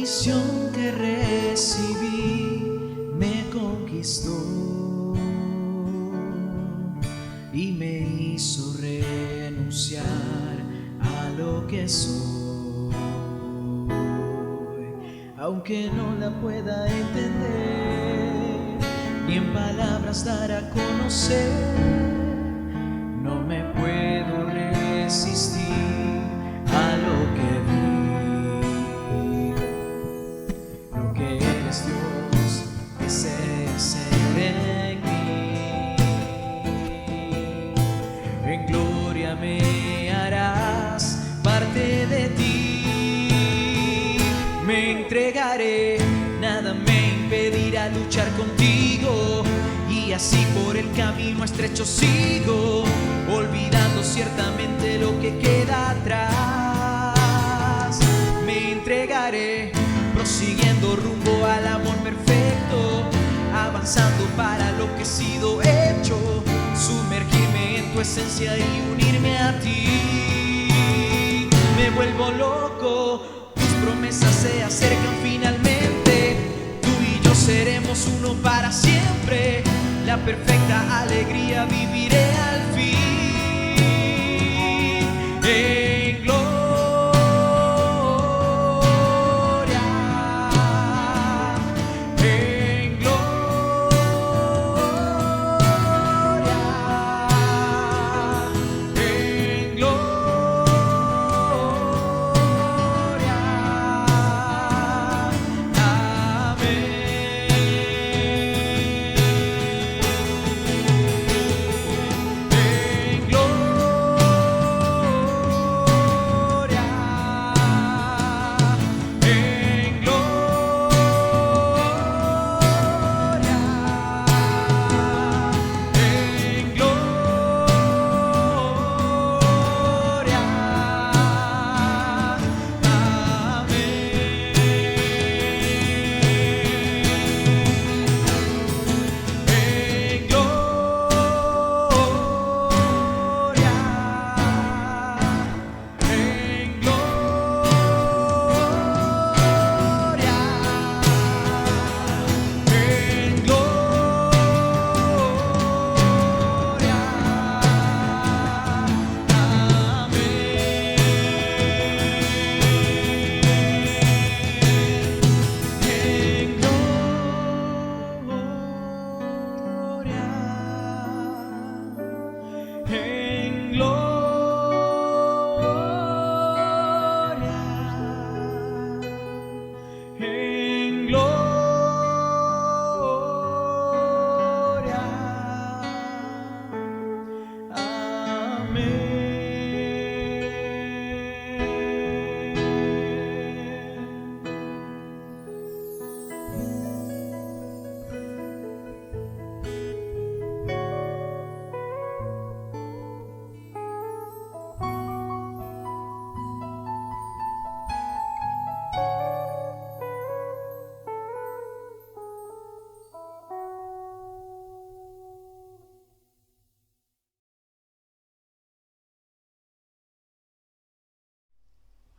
visión que recibí me conquistó y me hizo renunciar a lo que soy. Aunque no la pueda entender, ni en palabras dar a conocer, no me puedo resistir a lo que vi. Lo que eres, Dios, es ser en mí. En gloria me harás parte de ti. Me entregaré, nada me impedirá luchar contigo, y así por el camino estrecho sigo, olvidando ciertamente lo que queda atrás. Me entregaré, prosiguiendo rumbo al amor perfecto, avanzando para lo que he sido hecho, sumergirme en tu esencia y unirme a ti. Me vuelvo loco, tus promesas se acercan finalmente, tú y yo seremos uno para siempre, la perfecta alegría viviré al fin. En gloria, en gloria, en gloria. Amén. En gloria, en gloria, en gloria. En gloria, en gloria, en gloria. En gloria, en gloria, amén.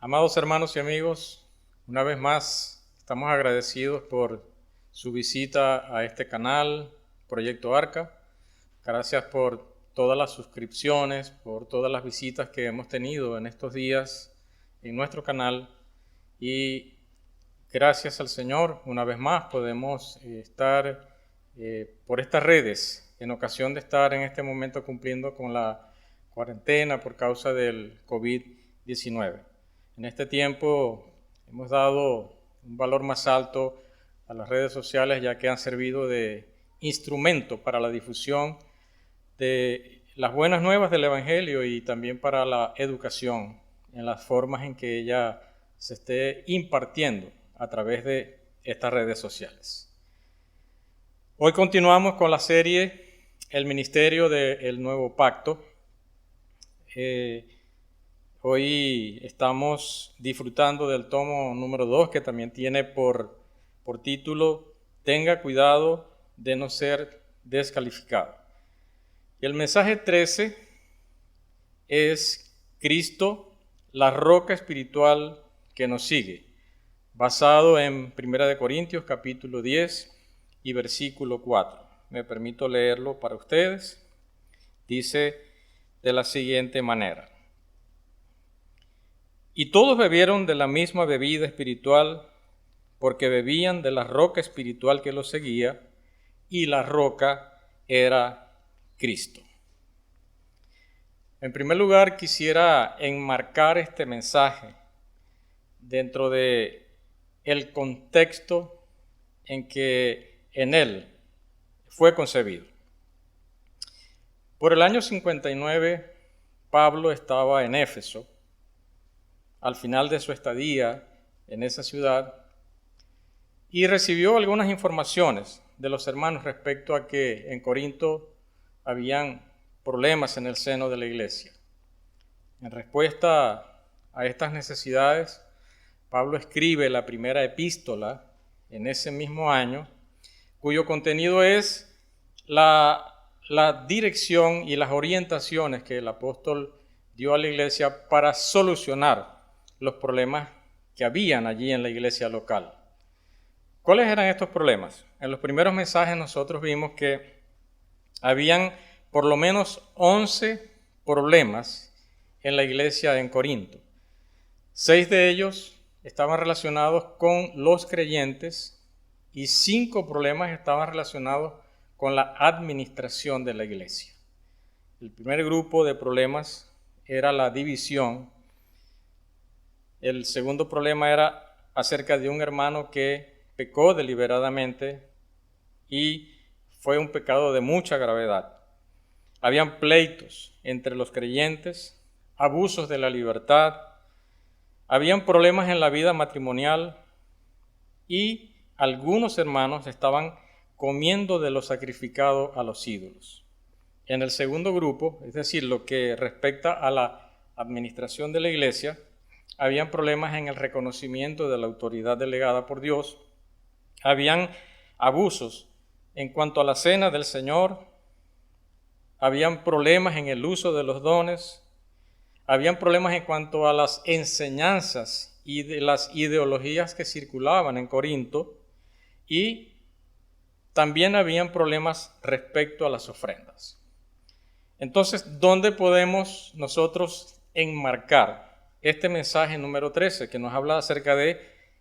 Amados hermanos y amigos, una vez más estamos agradecidos por su visita a este canal, Proyecto Arca. Gracias por todas las suscripciones, por todas las visitas que hemos tenido en estos días en nuestro canal, y gracias al Señor una vez más podemos estar por estas redes en ocasión de estar en este momento cumpliendo con la cuarentena por causa del COVID-19. En este tiempo hemos dado un valor más alto a las redes sociales, ya que han servido de instrumento para la difusión de las buenas nuevas del Evangelio y también para la educación en las formas en que ella se esté impartiendo a través de estas redes sociales. Hoy continuamos con la serie El Ministerio del Nuevo Pacto. Hoy estamos disfrutando del tomo número 2, que también tiene por título Tenga cuidado de no ser descalificado. Y el mensaje 13 es Cristo, la roca espiritual que nos sigue. basado en 1 Corintios capítulo 10 y versículo 4. Me permito leerlo para ustedes. Dice de la siguiente manera: y todos bebieron de la misma bebida espiritual, porque bebían de la roca espiritual que los seguía, y la roca era Cristo. En primer lugar, quisiera enmarcar este mensaje dentro de el contexto en que en él fue concebido. Por el año 59, Pablo estaba en Éfeso, al final de su estadía en esa ciudad, y recibió algunas informaciones de los hermanos respecto a que en Corinto habían problemas en el seno de la iglesia. En respuesta a estas necesidades, Pablo escribe la primera epístola en ese mismo año, cuyo contenido es la dirección y las orientaciones que el apóstol dio a la iglesia para solucionar los problemas que habían allí en la iglesia local. ¿Cuáles eran estos problemas? En los primeros mensajes nosotros vimos que habían por lo menos 11 problemas en la iglesia en Corinto. 6 de ellos estaban relacionados con los creyentes y 5 problemas estaban relacionados con la administración de la iglesia. El primer grupo de problemas era la división. El segundo problema era acerca de un hermano que pecó deliberadamente y fue un pecado de mucha gravedad. Habían pleitos entre los creyentes, abusos de la libertad, habían problemas en la vida matrimonial y algunos hermanos estaban comiendo de lo sacrificado a los ídolos. En el segundo grupo, es decir, lo que respecta a la administración de la iglesia, habían problemas en el reconocimiento de la autoridad delegada por Dios, habían abusos en cuanto a la cena del Señor, habían problemas en el uso de los dones, habían problemas en cuanto a las enseñanzas y de las ideologías que circulaban en Corinto, y también habían problemas respecto a las ofrendas. Entonces, ¿dónde podemos nosotros enmarcar este mensaje número 13 que nos habla acerca de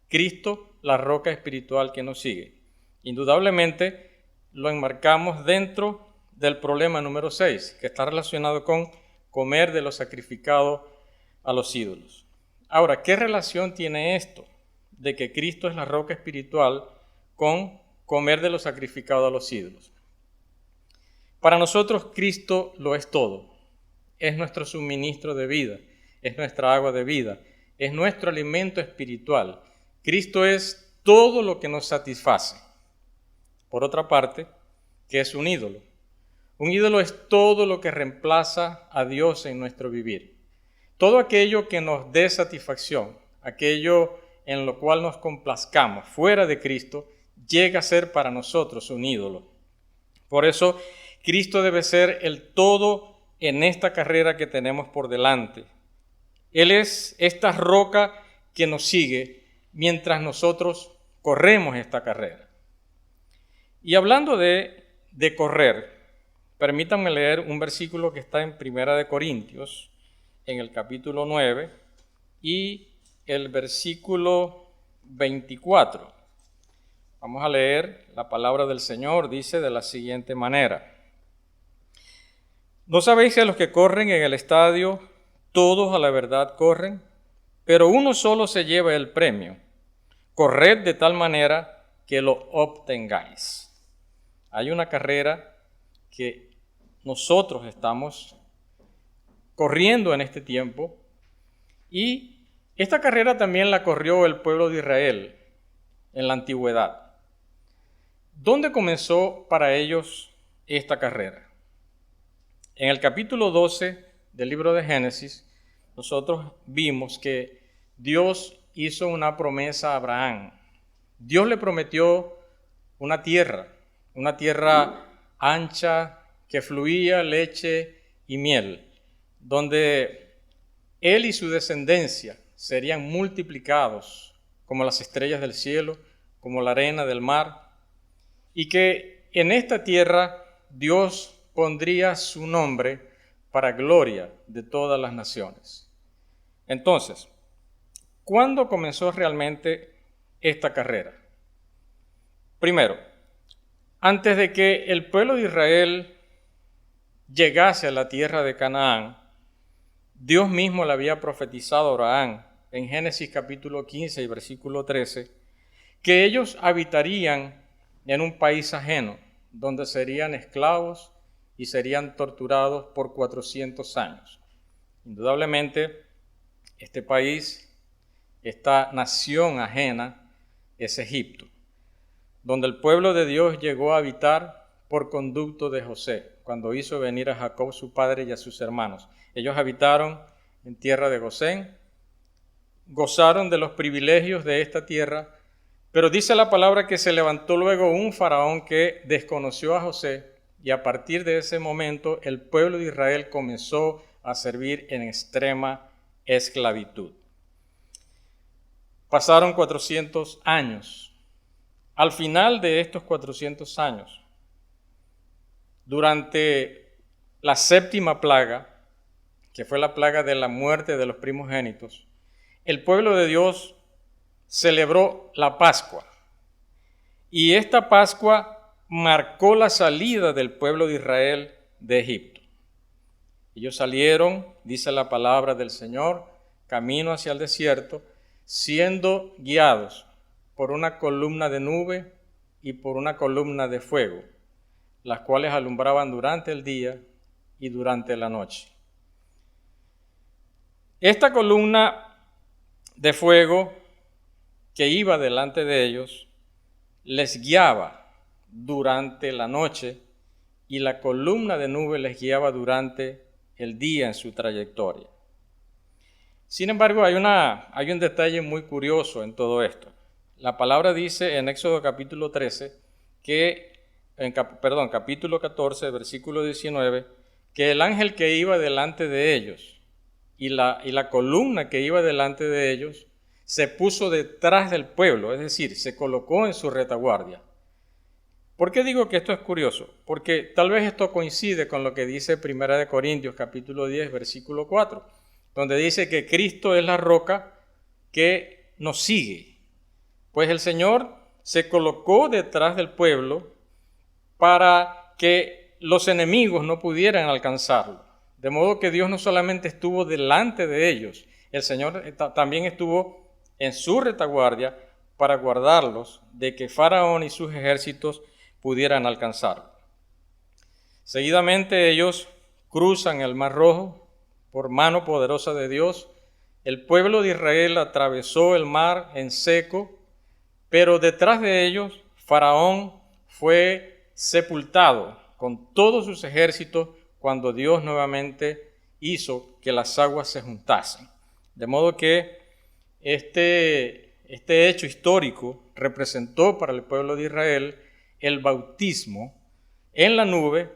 Cristo, la roca espiritual que nos sigue? Indudablemente lo enmarcamos dentro del problema número 6, que está relacionado con comer de lo sacrificado a los ídolos. Ahora, ¿qué relación tiene esto de que Cristo es la roca espiritual con comer de lo sacrificado a los ídolos? Para nosotros Cristo lo es todo. Es nuestro suministro de vida, es nuestra agua de vida, es nuestro alimento espiritual. Cristo es todo lo que nos satisface. Por otra parte, ¿qué es un ídolo? Un ídolo es todo lo que reemplaza a Dios en nuestro vivir. Todo aquello que nos dé satisfacción, aquello en lo cual nos complazcamos fuera de Cristo, llega a ser para nosotros un ídolo. Por eso, Cristo debe ser el todo en esta carrera que tenemos por delante. Él es esta roca que nos sigue mientras nosotros corremos esta carrera. Y hablando de correr, permítanme leer un versículo que está en 1 Corintios, en el capítulo 9, y el versículo 24. Vamos a leer la palabra del Señor, dice de la siguiente manera: ¿no sabéis que los que corren en el estadio, todos a la verdad corren, pero uno solo se lleva el premio? Corred de tal manera que lo obtengáis. Hay una carrera que nosotros estamos corriendo en este tiempo, y esta carrera también la corrió el pueblo de Israel en la antigüedad. ¿Dónde comenzó para ellos esta carrera? En el capítulo 12 del libro de Génesis, nosotros vimos que Dios hizo una promesa a Abraham. Dios le prometió una tierra ancha que fluía leche y miel, donde él y su descendencia serían multiplicados como las estrellas del cielo, como la arena del mar, y que en esta tierra Dios pondría su nombre para gloria de todas las naciones. Entonces, ¿cuándo comenzó realmente esta carrera? Primero, antes de que el pueblo de Israel llegase a la tierra de Canaán, Dios mismo le había profetizado a Abraham en Génesis capítulo 15 y versículo 13, que ellos habitarían en un país ajeno, donde serían esclavos y serían torturados por 400 años. Indudablemente, este país, esta nación ajena, es Egipto, donde el pueblo de Dios llegó a habitar por conducto de José, cuando hizo venir a Jacob su padre y a sus hermanos. Ellos habitaron en tierra de Gosén, gozaron de los privilegios de esta tierra, pero dice la palabra que se levantó luego un faraón que desconoció a José, y a partir de ese momento el pueblo de Israel comenzó a servir en extrema esclavitud. Pasaron 400 años. Al final de estos 400 años, durante la séptima plaga, que fue la plaga de la muerte de los primogénitos, el pueblo de Dios celebró la Pascua. Y esta Pascua marcó la salida del pueblo de Israel de Egipto. Ellos salieron, dice la palabra del Señor, camino hacia el desierto, siendo guiados por una columna de nube y por una columna de fuego, las cuales alumbraban durante el día y durante la noche. Esta columna de fuego que iba delante de ellos les guiaba durante la noche, y la columna de nube les guiaba durante el día en su trayectoria. Sin embargo, hay un detalle muy curioso en todo esto. La palabra dice en Éxodo capítulo 13 capítulo 14, versículo 19, que el ángel que iba delante de ellos y la columna que iba delante de ellos se puso detrás del pueblo, es decir, se colocó en su retaguardia. ¿Por qué digo que esto es curioso? Porque tal vez esto coincide con lo que dice 1 Corintios capítulo 10, versículo 4, donde dice que Cristo es la roca que nos sigue. Pues el Señor se colocó detrás del pueblo para que los enemigos no pudieran alcanzarlo. De modo que Dios no solamente estuvo delante de ellos, el Señor también estuvo en su retaguardia para guardarlos de que Faraón y sus ejércitos pudieran alcanzarlo. Seguidamente ellos cruzan el Mar Rojo por mano poderosa de Dios. El pueblo de Israel atravesó el mar en seco, pero detrás de ellos Faraón fue sepultado con todos sus ejércitos cuando Dios nuevamente hizo que las aguas se juntasen. De modo que este hecho histórico representó para el pueblo de Israel el bautismo en la nube,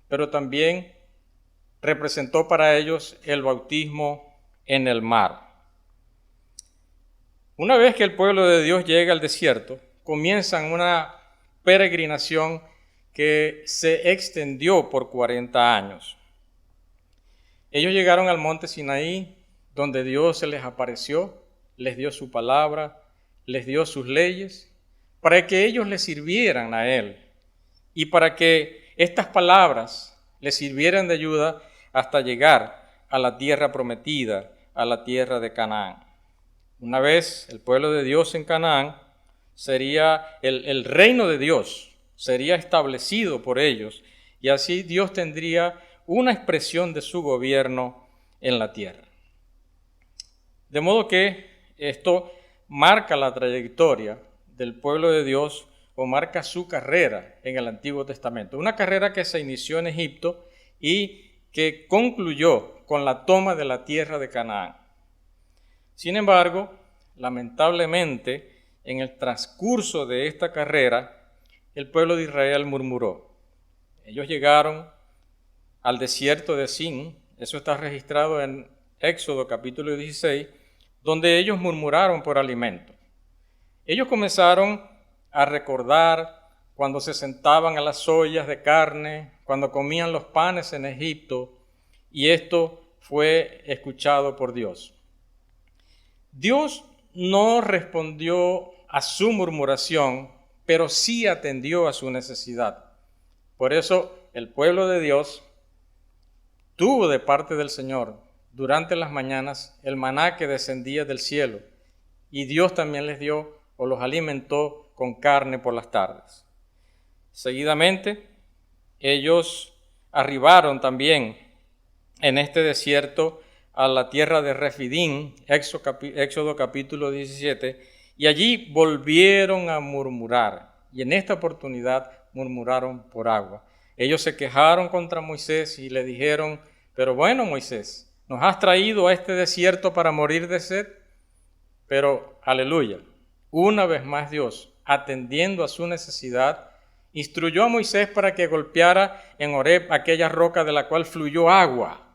pero también representó para ellos el bautismo en el mar. Una vez que el pueblo de Dios llega al desierto, comienzan una peregrinación que se extendió por 40 años. Ellos llegaron al monte Sinaí, donde Dios se les apareció, les dio su palabra, les dio sus leyes, para que ellos le sirvieran a Él y para que estas palabras les sirvieran de ayuda hasta llegar a la tierra prometida, a la tierra de Canaán. Una vez el pueblo de Dios en Canaán, sería el reino de Dios, sería establecido por ellos, y así Dios tendría una expresión de su gobierno en la tierra. De modo que esto marca la trayectoria del pueblo de Dios, o marca su carrera en el Antiguo Testamento. Una carrera que se inició en Egipto y que concluyó con la toma de la tierra de Canaán. Sin embargo, lamentablemente, en el transcurso de esta carrera, el pueblo de Israel murmuró. Ellos llegaron al desierto de Sin, eso está registrado en Éxodo capítulo 16, donde ellos murmuraron por alimento. Ellos comenzaron a recordar cuando se sentaban a las ollas de carne, cuando comían los panes en Egipto, y esto fue escuchado por Dios. Dios no respondió a su murmuración, pero sí atendió a su necesidad. Por eso el pueblo de Dios tuvo de parte del Señor durante las mañanas el maná que descendía del cielo, y Dios también les dio o los alimentó con carne por las tardes. Seguidamente, ellos arribaron también en este desierto a la tierra de Refidim, Éxodo capítulo 17, y allí volvieron a murmurar, y en esta oportunidad murmuraron por agua. Ellos se quejaron contra Moisés y le dijeron: pero bueno, Moisés, nos has traído a este desierto para morir de sed. Pero, aleluya, una vez más Dios, atendiendo a su necesidad, instruyó a Moisés para que golpeara en Horeb aquella roca de la cual fluyó agua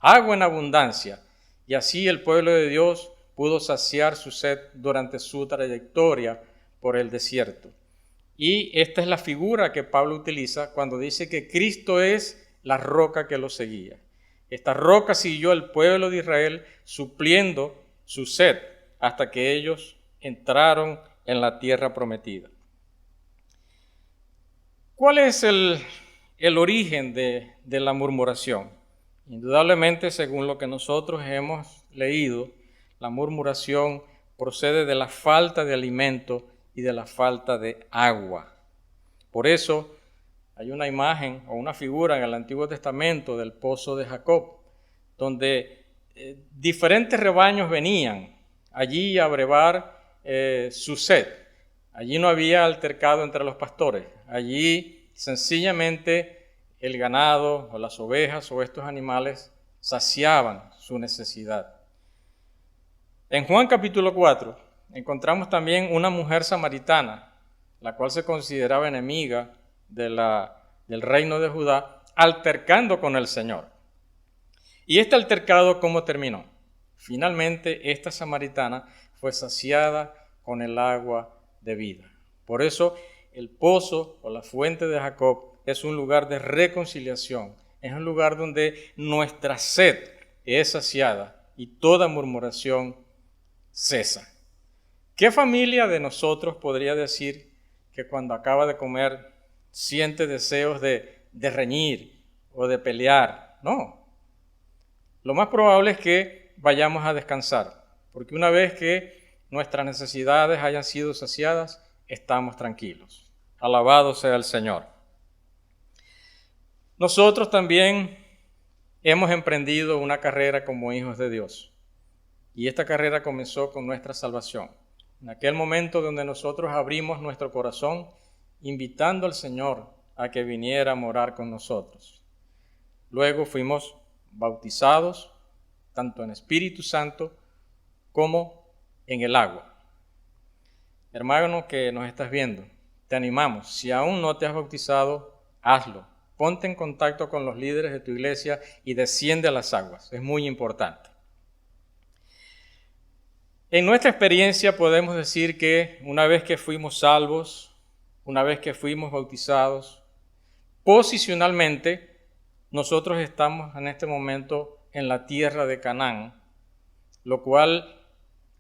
en abundancia, y así el pueblo de Dios pudo saciar su sed durante su trayectoria por el desierto. Y esta es la figura que Pablo utiliza cuando dice que Cristo es la roca que lo seguía. Esta roca siguió al pueblo de Israel supliendo su sed hasta que ellos entraron en la tierra prometida. ¿Cuál es el origen de la murmuración? Indudablemente, según lo que nosotros hemos leído, la murmuración procede de la falta de alimento y de la falta de agua. Por eso hay una imagen o una figura en el Antiguo Testamento del pozo de Jacob, donde diferentes rebaños venían allí a brevar su sed. Allí no había altercado entre los pastores. Allí sencillamente el ganado o las ovejas o estos animales saciaban su necesidad. En Juan capítulo 4 encontramos también una mujer samaritana, la cual se consideraba enemiga del reino de Judá, altercando con el Señor. ¿Y este altercado cómo terminó? Finalmente esta samaritana fue saciada con el agua de vida. Por eso el pozo o la fuente de Jacob es un lugar de reconciliación, es un lugar donde nuestra sed es saciada y toda murmuración cesa. ¿Qué familia de nosotros podría decir que cuando acaba de comer siente deseos de reñir o de pelear? No. Lo más probable es que vayamos a descansar, porque una vez que nuestras necesidades hayan sido saciadas, estamos tranquilos. Alabado sea el Señor. Nosotros también hemos emprendido una carrera como hijos de Dios, y esta carrera comenzó con nuestra salvación. En aquel momento donde nosotros abrimos nuestro corazón, invitando al Señor a que viniera a morar con nosotros. Luego fuimos bautizados, tanto en Espíritu Santo como en el agua. Hermano que nos estás viendo, te animamos, si aún no te has bautizado, hazlo. Ponte en contacto con los líderes de tu iglesia y desciende a las aguas. Es muy importante. En nuestra experiencia podemos decir que una vez que fuimos salvos, una vez que fuimos bautizados, posicionalmente nosotros estamos en este momento en la tierra de Canaán, lo cual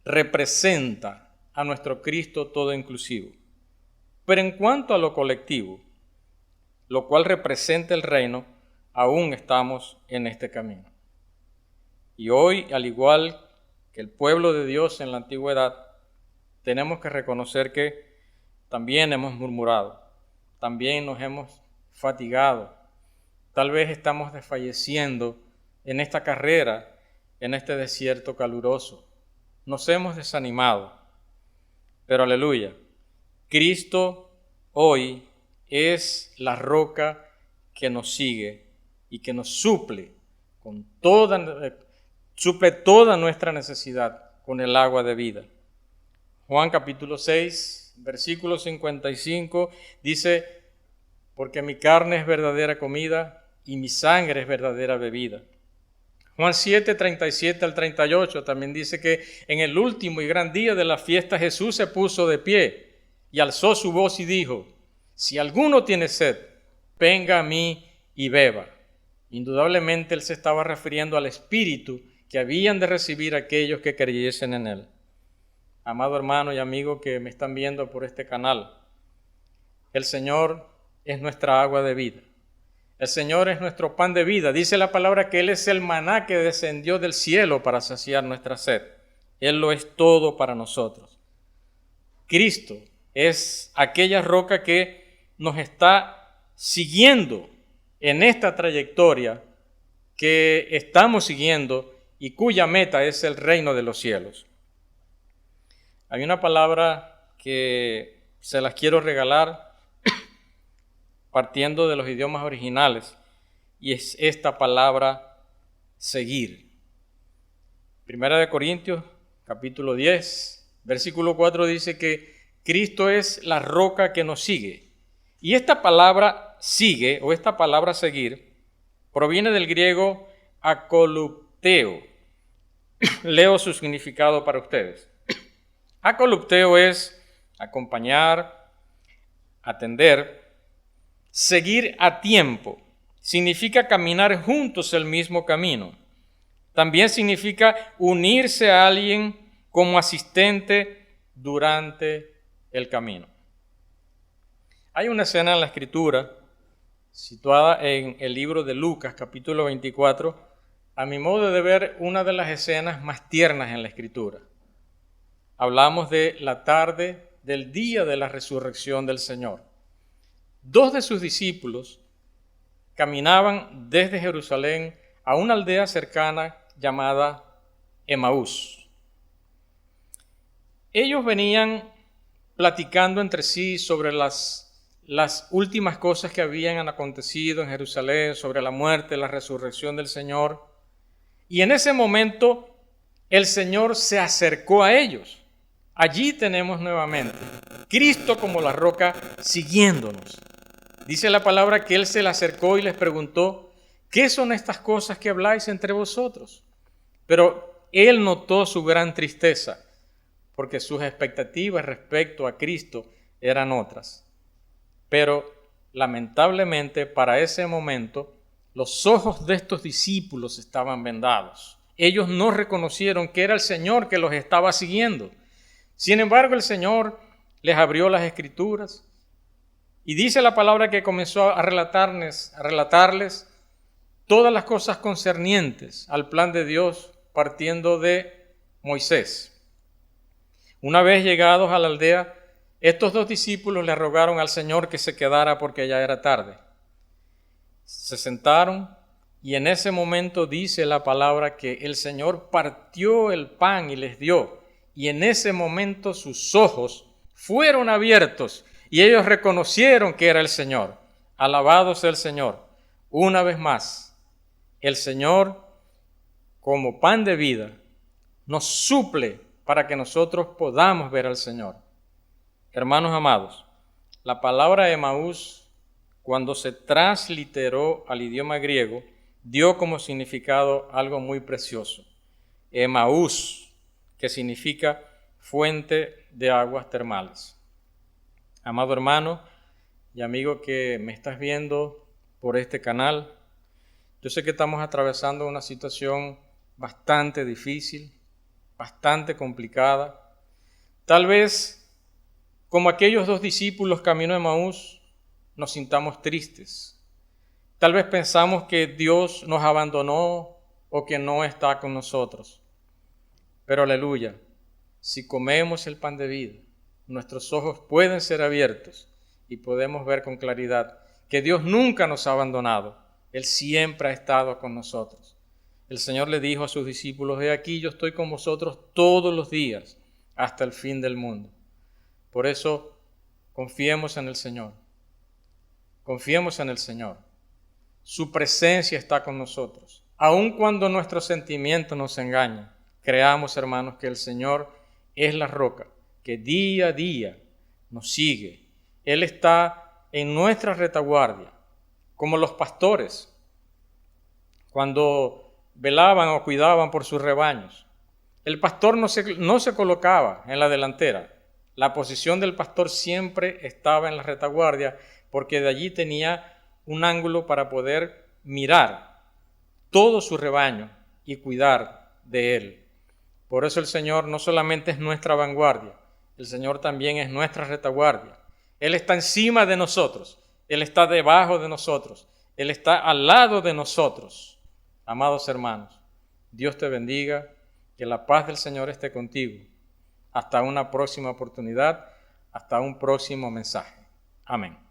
representa a nuestro Cristo todo inclusivo. Pero en cuanto a lo colectivo, lo cual representa el reino, aún estamos en este camino. Y hoy, al igual que el pueblo de Dios en la antigüedad, tenemos que reconocer que también hemos murmurado, también nos hemos fatigado, tal vez estamos desfalleciendo en esta carrera, en este desierto caluroso. Nos hemos desanimado, pero aleluya, Cristo hoy es la roca que nos sigue y que nos suple toda nuestra necesidad con el agua de vida. Juan capítulo 6, versículo 55 dice: porque mi carne es verdadera comida y mi sangre es verdadera bebida. Juan 7, 37 al 38 también dice que en el último y gran día de la fiesta Jesús se puso de pie y alzó su voz y dijo: si alguno tiene sed, venga a mí y beba. Indudablemente él se estaba refiriendo al Espíritu que habían de recibir aquellos que creyesen en él. Amado hermano y amigo que me están viendo por este canal, el Señor es nuestra agua de vida. El Señor es nuestro pan de vida. Dice la palabra que Él es el maná que descendió del cielo para saciar nuestra sed. Él lo es todo para nosotros. Cristo es aquella roca que nos está siguiendo en esta trayectoria que estamos siguiendo y cuya meta es el reino de los cielos. Hay una palabra que se las quiero regalar partiendo de los idiomas originales, y es esta palabra seguir. Primera de Corintios, capítulo 10, versículo 4 dice que Cristo es la roca que nos sigue. Y esta palabra sigue, o esta palabra seguir, proviene del griego akolupteo. Leo su significado para ustedes. Akolupteo es acompañar, atender, seguir a tiempo. Significa caminar juntos el mismo camino. También significa unirse a alguien como asistente durante el camino. Hay una escena en la Escritura situada en el libro de Lucas, capítulo 24, a mi modo de ver, una de las escenas más tiernas en la Escritura. Hablamos de la tarde del día de la resurrección del Señor. Dos de sus discípulos caminaban desde Jerusalén a una aldea cercana llamada Emaús. Ellos venían platicando entre sí sobre las últimas cosas que habían acontecido en Jerusalén, sobre la muerte, la resurrección del Señor. Y en ese momento el Señor se acercó a ellos. Allí tenemos nuevamente Cristo como la roca siguiéndonos. Dice la palabra que Él se le acercó y les preguntó: ¿qué son estas cosas que habláis entre vosotros? Pero Él notó su gran tristeza, porque sus expectativas respecto a Cristo eran otras. Pero lamentablemente para ese momento los ojos de estos discípulos estaban vendados. Ellos no reconocieron que era el Señor que los estaba siguiendo. Sin embargo, el Señor les abrió las Escrituras y dice la palabra que comenzó a relatarles todas las cosas concernientes al plan de Dios partiendo de Moisés. Una vez llegados a la aldea, estos dos discípulos le rogaron al Señor que se quedara porque ya era tarde. Se sentaron y en ese momento dice la palabra que el Señor partió el pan y les dio. Y en ese momento sus ojos fueron abiertos y ellos reconocieron que era el Señor. Alabado sea el Señor. Una vez más, el Señor, como pan de vida, nos suple para que nosotros podamos ver al Señor. Hermanos amados, la palabra Emaús, cuando se transliteró al idioma griego, dio como significado algo muy precioso. Emaús, que significa fuente de aguas termales. Amado hermano y amigo que me estás viendo por este canal, yo sé que estamos atravesando una situación bastante difícil, bastante complicada. Tal vez, como aquellos dos discípulos camino a Emaús, nos sintamos tristes. Tal vez pensamos que Dios nos abandonó o que no está con nosotros. Pero aleluya, si comemos el pan de vida, nuestros ojos pueden ser abiertos y podemos ver con claridad que Dios nunca nos ha abandonado. Él siempre ha estado con nosotros. El Señor le dijo a sus discípulos: he aquí, yo estoy con vosotros todos los días hasta el fin del mundo. Por eso, confiemos en el Señor. Confiemos en el Señor. Su presencia está con nosotros. Aun cuando nuestros sentimientos nos engañan, creamos, hermanos, que el Señor es la roca que día a día nos sigue. Él está en nuestra retaguardia, como los pastores. Cuando velaban o cuidaban por sus rebaños. El pastor no se colocaba en la delantera. La posición del pastor siempre estaba en la retaguardia, porque de allí tenía un ángulo para poder mirar todo su rebaño y cuidar de él. Por eso el Señor no solamente es nuestra vanguardia, el Señor también es nuestra retaguardia. Él está encima de nosotros, Él está debajo de nosotros, Él está al lado de nosotros. Amados hermanos, Dios te bendiga, que la paz del Señor esté contigo. Hasta una próxima oportunidad, hasta un próximo mensaje. Amén.